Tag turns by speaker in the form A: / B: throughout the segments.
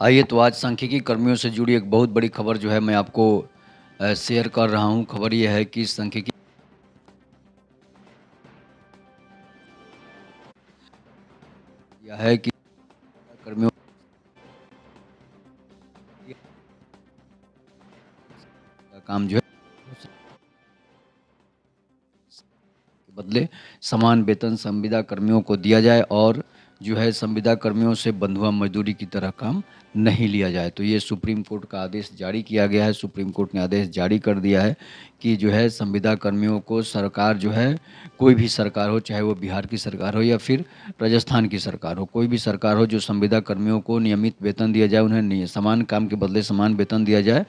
A: आइए तो आज सांख्यिकी कर्मियों से जुड़ी एक बहुत बड़ी खबर जो है मैं आपको शेयर कर रहा हूँ। खबर ये है कि सांख्यिकी यह है कि कर्मियों का काम जो है के बदले समान वेतन संविदा कर्मियों को दिया जाए और जो है संविदा कर्मियों से बंधुआ मजदूरी की तरह काम नहीं लिया जाए। तो ये सुप्रीम कोर्ट का आदेश जारी किया गया है। सुप्रीम कोर्ट ने आदेश जारी कर दिया है कि जो है संविदा कर्मियों को सरकार जो है, कोई भी सरकार हो, चाहे वो बिहार की सरकार हो या फिर राजस्थान की सरकार हो, कोई भी सरकार हो, जो संविदा कर्मियों को नियमित वेतन दिया जाए, उन्हें समान काम के बदले समान वेतन दिया जाए।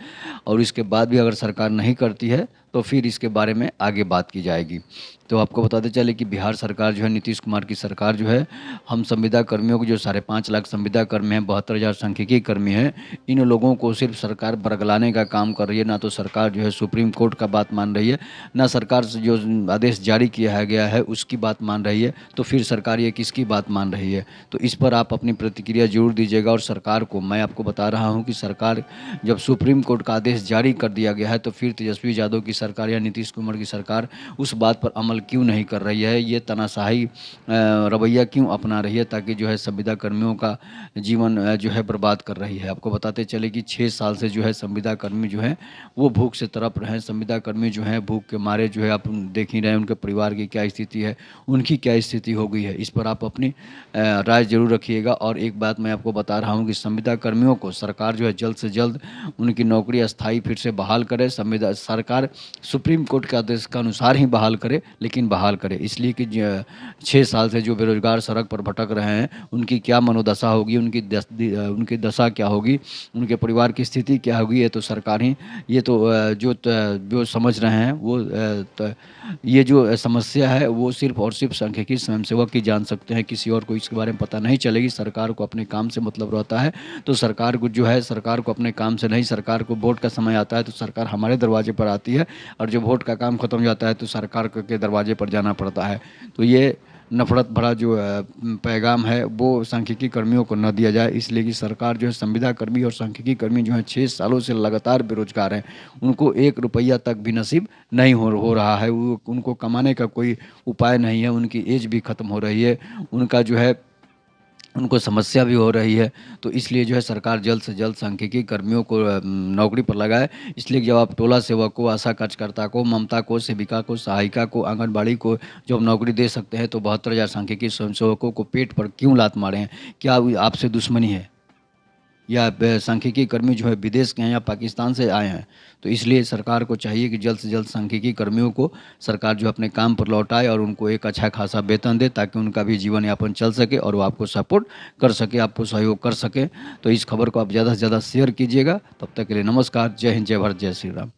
A: और इसके बाद भी अगर सरकार नहीं करती है तो फिर इसके बारे में आगे बात की जाएगी। तो आपको बताते चले कि बिहार सरकार जो है, नीतीश कुमार की सरकार जो है, हम संविदा कर्मियों को, जो 5.5 लाख संविदा कर्मी हैं, 72,000 सांख्यिकी कर्मी हैं, इन लोगों को सिर्फ सरकार बरगलाने का काम कर रही है। ना तो सरकार जो है सुप्रीम कोर्ट का बात मान रही है, ना सरकार से जो आदेश जारी किया गया है उसकी बात मान रही है। तो फिर सरकार ये किसकी बात मान रही है? तो इस पर आप अपनी प्रतिक्रिया जरूर दीजिएगा। और सरकार को मैं आपको बता रहा हूँ कि सरकार, जब सुप्रीम कोर्ट का आदेश जारी कर दिया गया है, तो फिर तेजस्वी यादव की सरकार या नीतीश कुमार की सरकार उस बात पर अमल क्यों नहीं कर रही है? ये तानाशाही रवैया क्यों अपना रही है, ताकि जो है संविदा कर्मियों का जीवन जो है बर्बाद कर रही है? आपको बताते चले कि 6 साल से जो है संविदा कर्मी जो हैं वो भूख से तड़प रहे हैं। संविदा कर्मी जो हैं भूख के मारे जो है, आप देख ही रहे हैं उनके परिवार की क्या स्थिति है, उनकी क्या स्थिति हो गई है। इस पर आप अपनी राय जरूर रखिएगा। और एक बात मैं आपको बता रहा हूँ कि संविदा कर्मियों को सरकार जो है जल्द से जल्द उनकी नौकरी अस्थायी फिर से बहाल करे। संविदा सरकार सुप्रीम कोर्ट के आदेश के अनुसार ही बहाल करे, लेकिन बहाल करे, इसलिए कि 6 साल से जो बेरोजगार सड़क पर भटक रहे हैं उनकी क्या मनोदशा होगी, उनकी दशा क्या होगी, उनके परिवार की स्थिति क्या होगी, ये तो सरकार ही, ये तो जो समझ रहे हैं वो ये जो समस्या है वो सिर्फ और सिर्फ सांख्यिकी स्वयंसेवक ही जान सकते हैं। किसी और को इसके बारे में पता नहीं चलेगी। सरकार को अपने काम से मतलब रहता है, तो सरकार को जो है, सरकार को अपने काम से नहीं, सरकार को वोट का समय आता है तो सरकार हमारे दरवाजे पर आती है, और जब वोट का काम खत्म हो जाता है तो सरकार के दरवाजे पर जाना पड़ता है। तो ये नफरत भरा जो पैगाम है वो सांख्यिकी कर्मियों को न दिया जाए, इसलिए कि सरकार जो है, संविदा कर्मी और सांख्यिकी कर्मी जो है 6 सालों से लगातार बेरोजगार हैं। उनको 1 रुपया तक भी नसीब नहीं हो रहा है। वो, उनको कमाने का कोई उपाय नहीं है। उनकी एज भी ख़त्म हो रही है, उनका जो है, उनको समस्या भी हो रही है। तो इसलिए जो है सरकार जल्द से जल्द सांख्यिकी कर्मियों को नौकरी पर लगाए। इसलिए जब आप टोला सेवक को, आशा कार्यकर्ता को, ममता को, सेविका को, सहायिका को, आंगनबाड़ी को जब नौकरी दे सकते हैं, तो 72,000 सांख्यिकी स्वयंसेवकों को पेट पर क्यों लात मारे हैं? क्या आपसे दुश्मनी है? या सांख्यिकी कर्मी जो है विदेश के हैं या पाकिस्तान से आए हैं? तो इसलिए सरकार को चाहिए कि जल्द से जल्द सांख्यिकी कर्मियों को सरकार जो अपने काम पर लौटाए और उनको एक अच्छा खासा वेतन दे, ताकि उनका भी जीवन यापन चल सके और वो आपको सपोर्ट कर सके, आपको सहयोग कर सके। तो इस खबर को आप ज़्यादा से ज़्यादा शेयर कीजिएगा। तब तक के लिए नमस्कार। जय हिंद, जय भारत, जय श्री राम।